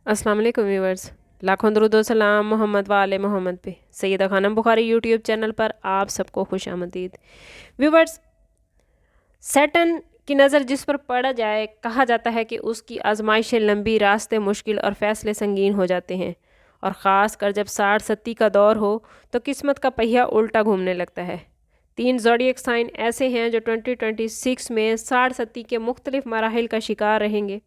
अस्सलाम वालेकुम व्यूवर्स, लाखों दरूद व सलाम मोहम्मद वाले मोहम्मद पे। सैयदा खानम बुखारी यूट्यूब चैनल पर आप सबको खुश आमदीद। व्यूवर्स, सैटर्न की नज़र जिस पर पड़ जाए, कहा जाता है कि उसकी आजमाइशें लंबी, रास्ते मुश्किल और फैसले संगीन हो जाते हैं। और ख़ास कर जब 60-70 का दौर हो तो किस्मत का पहिया उल्टा घूमने लगता है। 3 ज़ोडिएक साइन ऐसे हैं जो 2026 में 60-70 के मुख्तलिफ मराहिल का शिकार रहेंगे।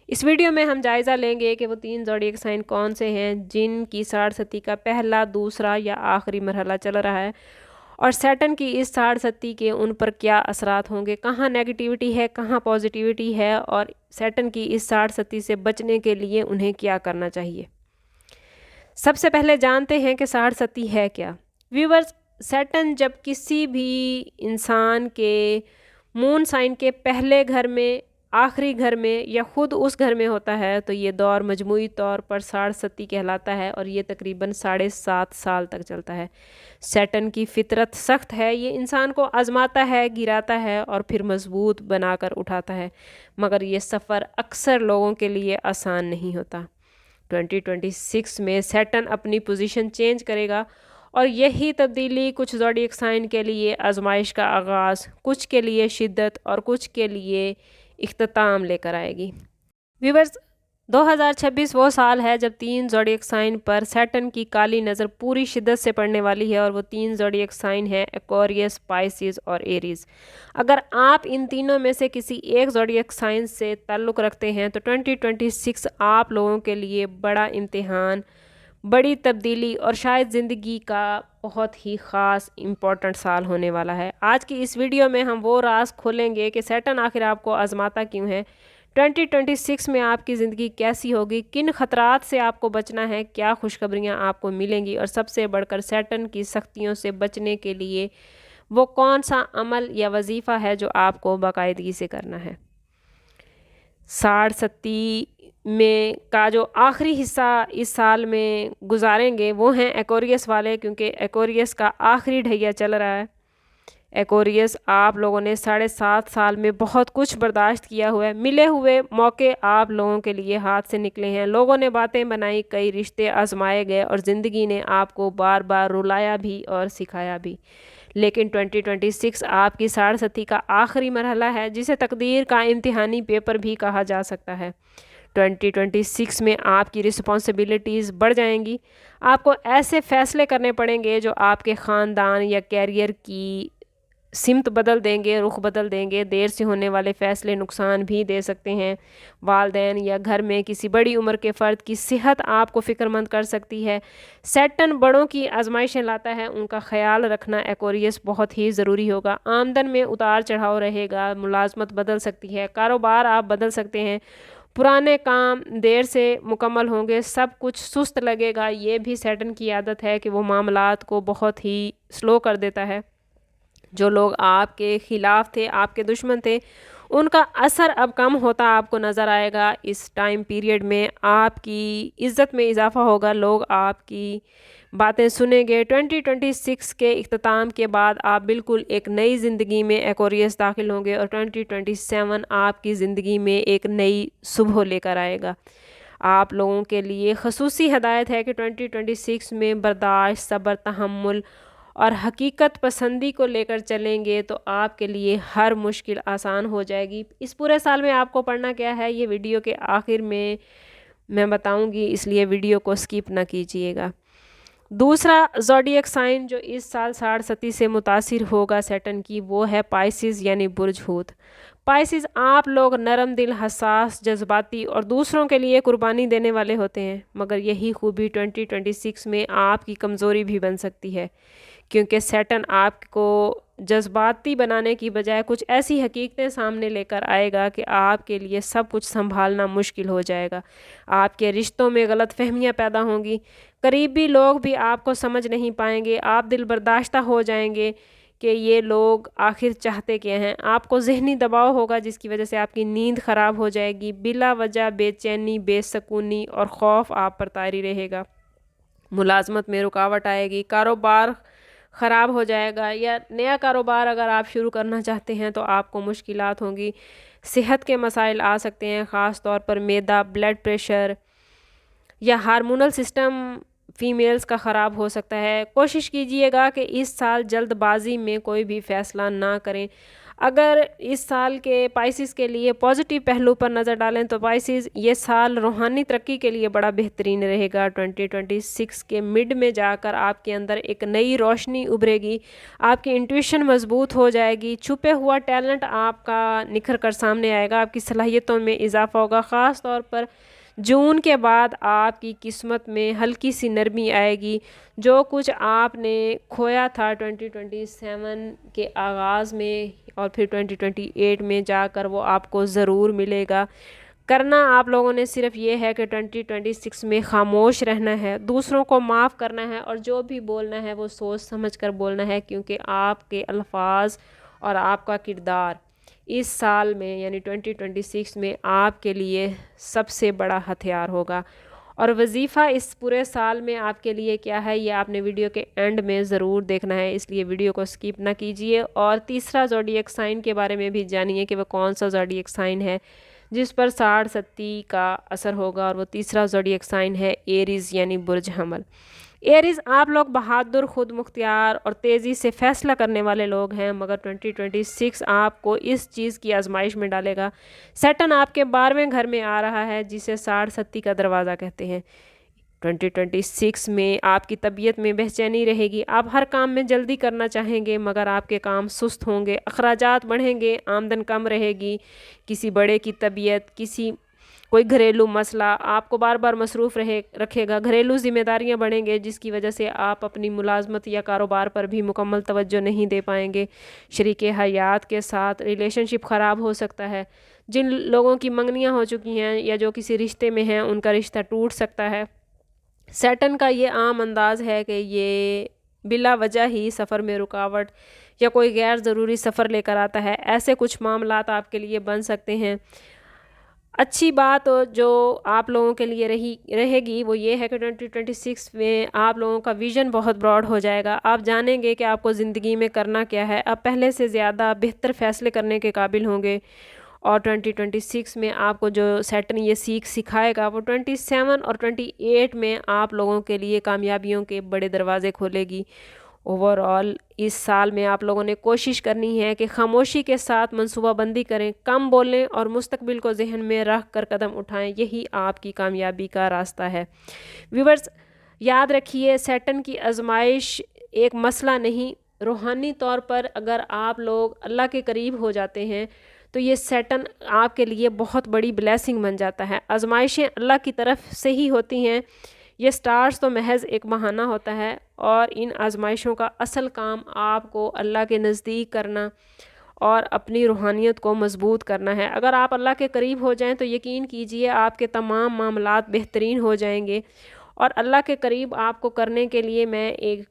इस वीडियो में हम जायज़ा लेंगे कि वो 3 ज़ोडिएक साइन कौन से हैं जिनकी 60-70 का पहला, दूसरा या आखिरी मरहला चल रहा है, और सैटर्न की इस 60-70 के उन पर क्या असरात होंगे, कहाँ नेगेटिविटी है, कहाँ पॉजिटिविटी है, और सैटर्न की इस 60-70 से बचने के लिए उन्हें क्या करना चाहिए। सबसे पहले जानते हैं कि 60-70 है क्या। व्यूवर्स, सैटर्न जब किसी भी इंसान के मून साइन के पहले घर में, आखिरी घर में या ख़ुद उस घर में होता है तो ये दौर मजमूई तौर पर 60-70 कहलाता है और ये तकरीबन 7.5 साल तक चलता है। सैटर्न की फितरत सख्त है, ये इंसान को आजमाता है, गिराता है और फिर मजबूत बनाकर उठाता है, मगर ये सफ़र अक्सर लोगों के लिए आसान नहीं होता। 2026 में सैटर्न अपनी पोजीशन चेंज करेगा और यही तब्दीली कुछ ज़ोडिएक साइन के लिए आजमाइश का आगाज़, कुछ के लिए शिद्दत और कुछ के लिए इख्तिताम लेकर आएगी। व्यूवर्स, 2026 वो साल है जब 3 ज़ोडिएक साइन पर सैटर्न की काली नज़र पूरी शिद्दत से पड़ने वाली है, और वो 3 ज़ोडिएक साइन हैं एक्वेरियस, पाइसिस और एरीज़। अगर आप इन तीनों में से किसी एक ज़ोडिएक साइन से ताल्लुक़ रखते हैं तो 2026 आप लोगों के लिए बड़ा इम्तिहान, बड़ी तब्दीली और शायद ज़िंदगी का बहुत ही ख़ास इम्पॉर्टेंट साल होने वाला है। आज की इस वीडियो में हम वो राज खोलेंगे कि सैटर्न आखिर आपको आजमाता क्यों है, 2026 में आपकी ज़िंदगी कैसी होगी, किन ख़तरात से आपको बचना है, क्या खुशखबरियाँ आपको मिलेंगी, और सबसे बढ़कर सैटर्न की सख्तियों से बचने के लिए वो कौन सा अमल या वजीफ़ा है जो आपको बाकायदगी से करना है। 60-70 में का जो आखिरी हिस्सा इस साल में गुजारेंगे वो हैं एक्वेरियस वाले, क्योंकि एक्वेरियस का आखिरी ढैया चल रहा है। एक्वेरियस, आप लोगों ने 7.5 साल में बहुत कुछ बर्दाश्त किया हुआ है, मिले हुए मौके आप लोगों के लिए हाथ से निकले हैं, लोगों ने बातें बनाई, कई रिश्ते आजमाए गए और ज़िंदगी ने आपको बार बार रुलाया भी और सिखाया भी। लेकिन 2026 आपकी 60-70 का आखिरी मरहला है, जिसे तकदीर का इम्तिहानी पेपर भी कहा जा सकता है। 2026 में आपकी रिस्पॉन्सिबिलिटीज़ बढ़ जाएंगी, आपको ऐसे फ़ैसले करने पड़ेंगे जो आपके ख़ानदान या कैरियर की सिमत बदल देंगे, रुख बदल देंगे। देर से होने वाले फ़ैसले नुकसान भी दे सकते हैं। वालदैन या घर में किसी बड़ी उम्र के फ़र्द की सेहत आपको फ़िक्रमंद कर सकती है। सैटर्न बड़ों की आजमाइशें लाता है, उनका ख्याल रखना एक्वेरियस बहुत ही ज़रूरी होगा। आमदन में उतार चढ़ाव रहेगा, मुलाजमत बदल सकती है, कारोबार आप बदल सकते हैं, पुराने काम देर से मुकम्मल होंगे, सब कुछ सुस्त लगेगा। ये भी सैटर्न की आदत है कि वो मामलात को बहुत ही स्लो कर देता है। जो लोग आपके ख़िलाफ़ थे, आपके दुश्मन थे, उनका असर अब कम होता आपको नज़र आएगा। इस टाइम पीरियड में आपकी इज़्ज़त में इजाफ़ा होगा, लोग आपकी बातें सुनेंगे। 2026 के इख्तिताम के बाद आप बिल्कुल एक नई ज़िंदगी में एक्वेरियस दाखिल होंगे और 2027 आपकी ज़िंदगी में एक नई सुबह लेकर आएगा। आप लोगों के लिए ख़ुसूसी हदायत है कि 2026 में बर्दाश्त, सब्र, तहम्मुल और हकीकत पसंदी को लेकर चलेंगे तो आपके लिए हर मुश्किल आसान हो जाएगी। इस पूरे साल में आपको पढ़ना क्या है, ये वीडियो के आखिर में मैं बताऊंगी, इसलिए वीडियो को स्किप ना कीजिएगा। दूसरा ज़ोडिएक साइन जो इस साल 60-70 से मुतासिर होगा सैटर्न की, वो है पाइसिस यानी बुर्ज हूत। पाइसिस, आप लोग नरम दिल, हसास, जज्बाती और दूसरों के लिए कुर्बानी देने वाले होते हैं, मगर यही खूबी 2026 में आपकी कमज़ोरी भी बन सकती है, क्योंकि सैटर्न आपको जज्बाती बनाने की बजाय कुछ ऐसी हकीकतें सामने लेकर आएगा कि आपके लिए सब कुछ संभालना मुश्किल हो जाएगा। आपके रिश्तों में गलतफहमियां पैदा होंगी, करीबी लोग भी आपको समझ नहीं पाएंगे, आप दिल बर्दाश्ता हो जाएंगे कि ये लोग आखिर चाहते क्या हैं। आपको ज़हनी दबाव होगा जिसकी वजह से आपकी नींद ख़राब हो जाएगी, बिला वजह बेचैनी, बेसकूनी और खौफ आप पर तारी रहेगा। मुलाजमत में रुकावट आएगी, कारोबार ख़राब हो जाएगा, या नया कारोबार अगर आप शुरू करना चाहते हैं तो आपको मुश्किलात होंगी। सेहत के मसाइल आ सकते हैं, ख़ास तौर पर मैदा, ब्लड प्रेशर, یا ہارمونل سسٹم فیمیلز کا خراب ہو سکتا ہے۔ کوشش کیجئے گا کہ اس سال جلد بازی میں کوئی بھی فیصلہ نہ کریں۔ اگر اس سال کے پائسز کے لیے پازیٹیو پہلو پر نظر ڈالیں تو پائسز یہ سال روحانی ترقی کے لیے بڑا بہترین رہے گا۔ 2026 کے مڈ میں جا کر آپ کے اندر ایک نئی روشنی ابھرے گی، آپ کی انٹویشن مضبوط ہو جائے گی، چھپے ہوا ٹیلنٹ آپ کا نکھر کر سامنے آئے گا، آپ کی صلاحیتوں میں اضافہ ہوگا۔ خاص طور پر جون کے بعد آپ کی قسمت میں ہلکی سی نرمی آئے گی۔ جو کچھ آپ نے کھویا تھا 2027 کے آغاز میں اور پھر 2028 میں جا کر وہ آپ کو ضرور ملے گا۔ کرنا آپ لوگوں نے صرف یہ ہے کہ 2026 میں خاموش رہنا ہے، دوسروں کو معاف کرنا ہے، اور جو بھی بولنا ہے وہ سوچ سمجھ کر بولنا ہے، کیونکہ آپ کے الفاظ اور آپ کا کردار اس سال میں یعنی 2026 میں آپ کے لیے سب سے بڑا ہتھیار ہوگا۔ اور وظیفہ اس پورے سال میں آپ کے لیے کیا ہے یہ آپ نے ویڈیو کے اینڈ میں ضرور دیکھنا ہے، اس لیے ویڈیو کو سکپ نہ کیجیے۔ اور تیسرا زوڈیک سائن کے بارے میں بھی جانیے کہ وہ کون سا زوڈیک سائن ہے جس پر 60 کا اثر ہوگا، اور وہ تیسرا زوڈیک سائن ہے ایریز یعنی برج حمل۔ ایریز آپ لوگ بہادر، خود مختار اور تیزی سے فیصلہ کرنے والے لوگ ہیں، مگر 2026 آپ کو اس چیز کی آزمائش میں ڈالے گا۔ سیٹن آپ کے 12ویں گھر میں آ رہا ہے جسے 60 کا دروازہ کہتے ہیں۔ 2026 میں آپ کی طبیعت میں بے چینی رہے گی، آپ ہر کام میں جلدی کرنا چاہیں گے مگر آپ کے کام سست ہوں گے، اخراجات بڑھیں گے، آمدن کم رہے گی، کسی بڑے کی طبیعت، کوئی گھریلو مسئلہ آپ کو بار بار مصروف رکھے گا، گھریلو ذمہ داریاں بڑھیں گے جس کی وجہ سے آپ اپنی ملازمت یا کاروبار پر بھی مکمل توجہ نہیں دے پائیں گے۔ شریک حیات کے ساتھ ریلیشن شپ خراب ہو سکتا ہے، جن لوگوں کی منگنیاں ہو چکی ہیں یا جو کسی رشتے میں ہیں ان کا رشتہ ٹوٹ سکتا ہے۔ سیٹن کا یہ عام انداز ہے کہ یہ بلا وجہ ہی سفر میں رکاوٹ یا کوئی غیر ضروری سفر لے کر آتا ہے، ایسے کچھ معاملات آپ کے لیے بن سکتے ہیں۔ اچھی بات جو آپ لوگوں کے لیے رہے گی وہ یہ ہے کہ 2026 میں آپ لوگوں کا ویژن بہت براڈ ہو جائے گا، آپ جانیں گے کہ آپ کو زندگی میں کرنا کیا ہے، آپ پہلے سے زیادہ بہتر فیصلے کرنے کے قابل ہوں گے، اور 2026 میں آپ کو جو سیٹن یہ سکھائے گا وہ 27 اور 28 میں آپ لوگوں کے لیے کامیابیوں کے بڑے دروازے کھولے گی۔ اوورآل اس سال میں آپ لوگوں نے کوشش کرنی ہے کہ خاموشی کے ساتھ منصوبہ بندی کریں، کم بولیں اور مستقبل کو ذہن میں رکھ کر قدم اٹھائیں، یہی آپ کی کامیابی کا راستہ ہے۔ ویورز یاد رکھیے، سیٹن کی آزمائش ایک مسئلہ نہیں، روحانی طور پر اگر آپ لوگ اللہ کے قریب ہو جاتے ہیں تو یہ سیٹن آپ کے لیے بہت بڑی بلیسنگ بن جاتا ہے۔ آزمائشیں اللہ کی طرف سے ہی ہوتی ہیں، یہ سٹارز تو محض ایک بہانہ ہوتا ہے، اور ان آزمائشوں کا اصل کام آپ کو اللہ کے نزدیک کرنا اور اپنی روحانیت کو مضبوط کرنا ہے۔ اگر آپ اللہ کے قریب ہو جائیں تو یقین کیجئے آپ کے تمام معاملات بہترین ہو جائیں گے۔ اور اللہ کے قریب آپ کو کرنے کے لیے میں ایک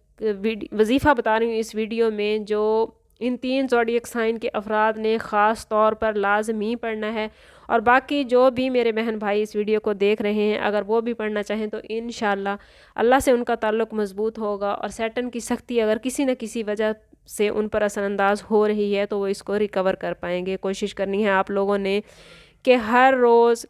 وظیفہ بتا رہی ہوں اس ویڈیو میں، جو ان 3 زوڈیک سائن کے افراد نے خاص طور پر لازمی پڑھنا ہے، اور باقی جو بھی میرے بہن بھائی اس ویڈیو کو دیکھ رہے ہیں اگر وہ بھی پڑھنا چاہیں تو انشاءاللہ اللہ سے ان کا تعلق مضبوط ہوگا، اور سیٹن کی سختی اگر کسی نہ کسی وجہ سے ان پر اثر انداز ہو رہی ہے تو وہ اس کو ریکور کر پائیں گے۔ کوشش کرنی ہے آپ لوگوں نے کہ ہر روز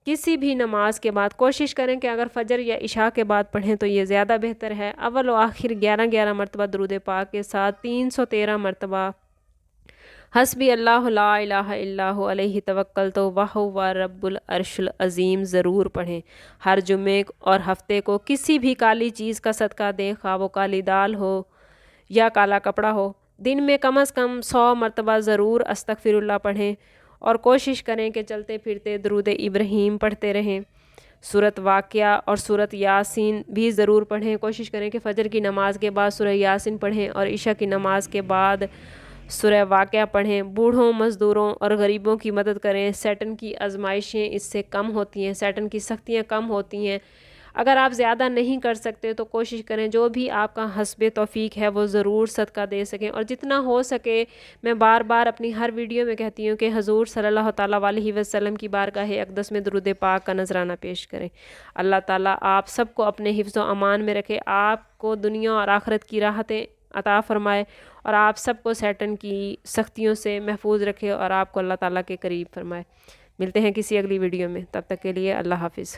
کسی بھی نماز کے بعد کوشش کریں کہ اگر فجر یا عشاء کے بعد پڑھیں تو یہ زیادہ بہتر ہے، اول و آخر 11 مرتبہ درود پاک کے ساتھ 313 مرتبہ حسبی اللہ لا الہ الا ہو علیہ توکلت وہو رب العرش العظیم ضرور پڑھیں۔ ہر جمعے اور ہفتے کو کسی بھی کالی چیز کا صدقہ دیں، خواہ وہ کالی دال ہو یا کالا کپڑا ہو۔ دن میں کم از کم 100 مرتبہ ضرور استغفر اللہ پڑھیں، اور کوشش کریں کہ چلتے پھرتے درود ابراہیم پڑھتے رہیں۔ سورۃ واقعہ اور سورۃ یاسین بھی ضرور پڑھیں، کوشش کریں کہ فجر کی نماز کے بعد سورہ یاسین پڑھیں اور عشاء کی نماز کے بعد سورہ واقعہ پڑھیں۔ بوڑھوں، مزدوروں اور غریبوں کی مدد کریں، سیٹن کی آزمائشیں اس سے کم ہوتی ہیں، سیٹن کی سختیاں کم ہوتی ہیں۔ اگر آپ زیادہ نہیں کر سکتے تو کوشش کریں جو بھی آپ کا حسب توفیق ہے وہ ضرور صدقہ دے سکیں، اور جتنا ہو سکے میں بار بار اپنی ہر ویڈیو میں کہتی ہوں کہ حضور صلی اللہ تعالیٰ علیہ وسلم کی بارگاہ اقدس میں درود پاک کا نذرانہ پیش کریں۔ اللہ تعالیٰ آپ سب کو اپنے حفظ و امان میں رکھے، آپ کو دنیا اور آخرت کی راحتیں عطا فرمائے، اور آپ سب کو سیٹن کی سختیوں سے محفوظ رکھے، اور آپ کو اللہ تعالیٰ کے قریب فرمائے۔ ملتے ہیں کسی اگلی ویڈیو میں، تب تک کے لیے اللہ حافظ۔